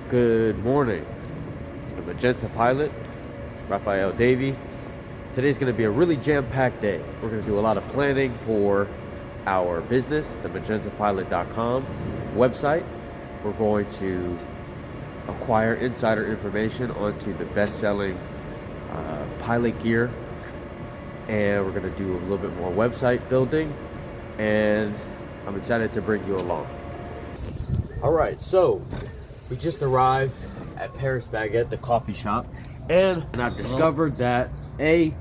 Good morning. It's the Magenta pilot, Raphael Davey. Today's going to be a really jam-packed day. We're going to do a lot of planning for our business, the magentapilot.com website. We're going to acquire insider information onto the best-selling pilot gear, and we're going to do a little bit more website building, and I'm excited to bring you along. All right, so we just arrived at Paris Baguette, the coffee shop, and I've discovered that A,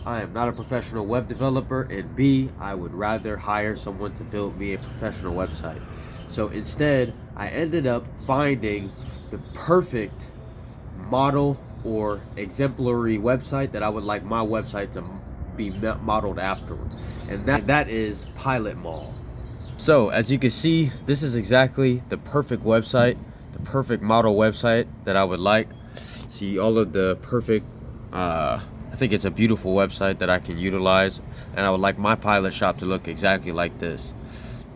I am not a professional web developer, and B, I would rather hire someone to build me a professional website. So instead, I ended up finding the perfect model or exemplary website that I would like my website to be modeled after, and that is Pilot Mall. So as you can see, this is exactly the perfect website, the perfect model website that I would like. See all of the perfect, I think it's a beautiful website that I can utilize, and I would like my pilot shop to look exactly like this.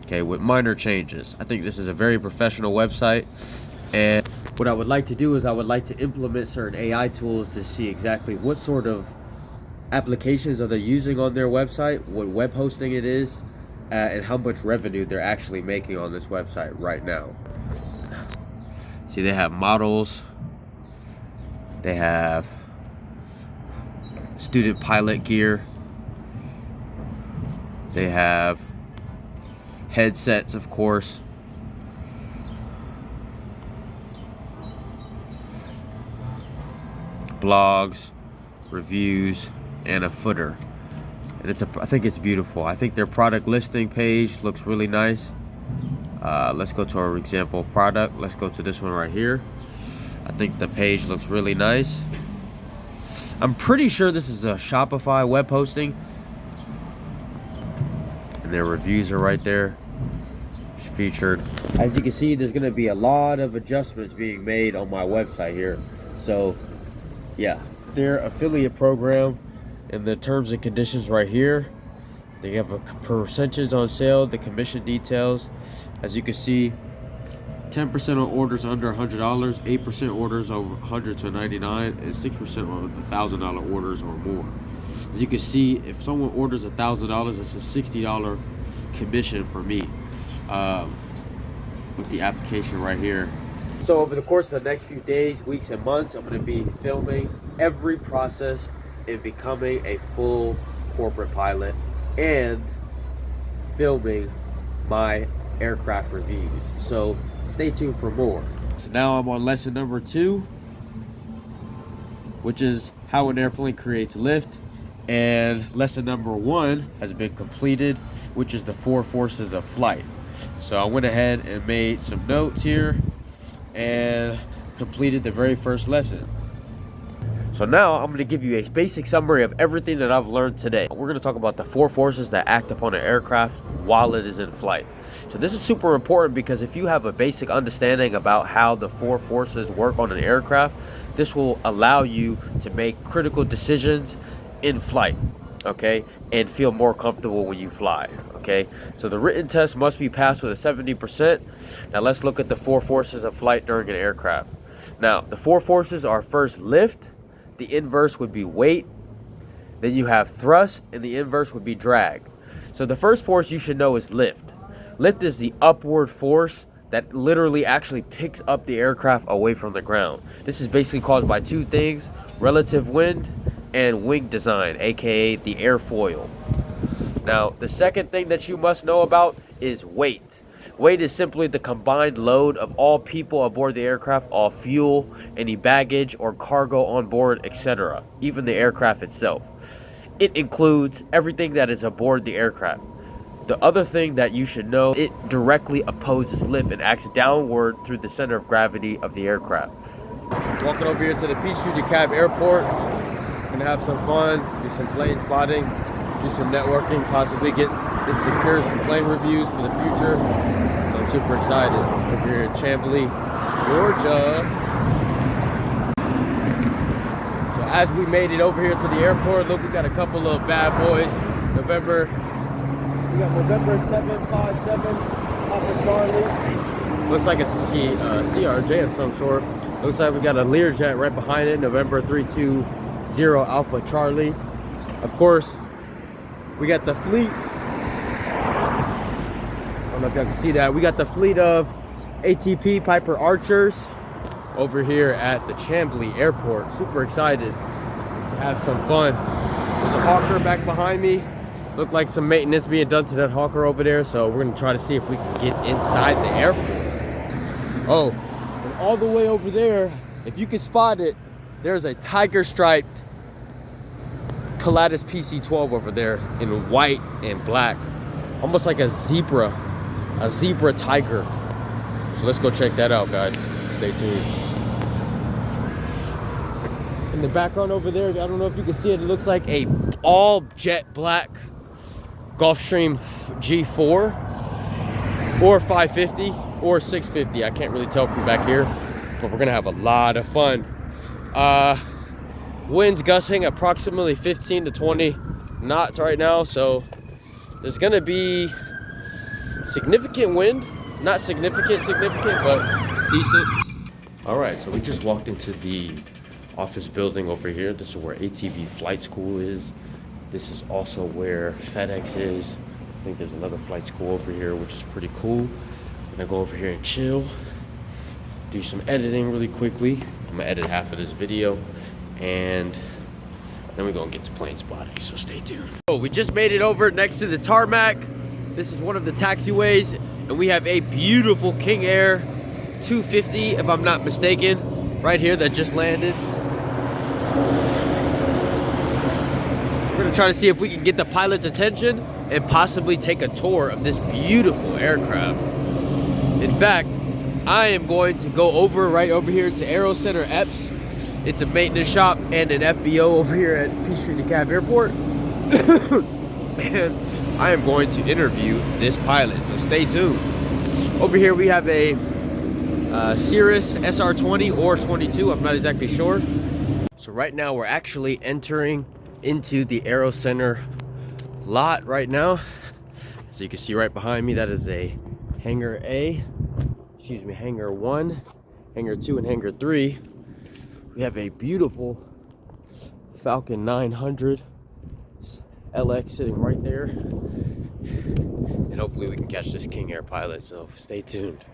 Okay, with minor changes. I think this is a very professional website, and what I would like to do is I would like to implement certain AI tools to see exactly what sort of applications are they using on their website, what web hosting it is, and how much revenue they're actually making on this website right now. See, they have models, they have student pilot gear, they have headsets, of course, blogs, reviews, and a footer. And I think it's beautiful. I think their product listing page looks really nice. Let's go to our example product. Let's go to this one right here. I think the page looks really nice. I'm pretty sure this is a Shopify web hosting, and their reviews are right there featured. As you can see, there's going to be a lot of adjustments being made on my website here. So yeah, their affiliate program and the terms and conditions right here. They have a percentage on sale, the commission details. As you can see, 10% on orders under $100, 8% orders over 100 to 99, and 6% on $1,000 orders or more. As you can see, if someone orders $1,000, it's a $60 commission for me with the application right here. So over the course of the next few days, weeks, and months, I'm going to be filming every process in becoming a full corporate pilot and filming my aircraft reviews. So stay tuned for more. So now I'm on lesson number 2, which is how an airplane creates lift. And lesson number 1 has been completed, which is the 4 forces of flight. So I went ahead and made some notes here and completed the very first lesson. So now I'm going to give you a basic summary of everything that I've learned today. We're going to talk about the 4 forces that act upon an aircraft while it is in flight. So this is super important because if you have a basic understanding about how the 4 forces work on an aircraft, this will allow you to make critical decisions in flight, okay, and feel more comfortable when you fly, okay? So the written test must be passed with a 70%. Now let's look at the 4 forces of flight during an aircraft. Now the 4 forces are first lift. The inverse would be weight. Then you have thrust, and the inverse would be drag. So the first force you should know is lift. Lift is the upward force that literally actually picks up the aircraft away from the ground. This is basically caused by 2 things: relative wind and wing design, aka the airfoil. Now the second thing that you must know about is weight. Weight is simply the combined load of all people aboard the aircraft, all fuel, any baggage or cargo on board, etc., even the aircraft itself. It includes everything that is aboard the aircraft. The other thing that you should know, it directly opposes lift and acts downward through the center of gravity of the aircraft. Walking over here to the PC-12 airport. Gonna have some fun, do some plane spotting, do some networking, possibly get and secure some plane reviews for the future. So I'm super excited. Over here in Chamblee, Georgia. So as we made it over here to the airport, look, we got a couple of bad boys. We got November 757, Papa Charlie. Looks like a CRJ of some sort. Looks like we got a Learjet right behind it, November 320 Alpha Charlie. Of course, we got the fleet. I don't know if y'all can see that. We got the fleet of ATP Piper Archers over here at the Chambly Airport. Super excited to have some fun. There's a Hawker back behind me. Looked like some maintenance being done to that Hawker over there, so we're gonna try to see if we can get inside the airport. Oh, and all the way over there, if you can spot it, there's a tiger striped Pilatus PC-12 over there in white and black. Almost like a zebra tiger. So let's go check that out, guys. Stay tuned. In the background over there, I don't know if you can see it, it looks like a all jet black Gulfstream G4 or 550 or 650. I can't really tell from back here, but we're gonna have a lot of fun. Winds gusting approximately 15 to 20 knots right now, so there's gonna be significant wind. Not significant, but decent. All right, so we just walked into the office building over here. This is where ATV Flight School is. This is also where FedEx is. I think there's another flight school over here, which is pretty cool. I'm gonna go over here and chill, do some editing really quickly. I'm gonna edit half of this video, and then we're gonna get to plane spotting, so stay tuned. So we just made it over next to the tarmac. This is one of the taxiways, and we have a beautiful King Air 250, if I'm not mistaken, right here that just landed. We're gonna try to see if we can get the pilot's attention and possibly take a tour of this beautiful aircraft. In fact, I am going to go right over here to Aero Center EPS. It's a maintenance shop and an FBO over here at Peachtree DeKalb Airport. And I am going to interview this pilot, so stay tuned. Over here we have a Cirrus SR20 or 22, I'm not exactly sure. So right now we're actually entering into the Aero Center lot right now. So you can see right behind me, that is a hangar hangar 1, hangar 2, and hangar 3. We have a beautiful Falcon 900 LX sitting right there. And hopefully we can catch this King Air pilot, so stay tuned.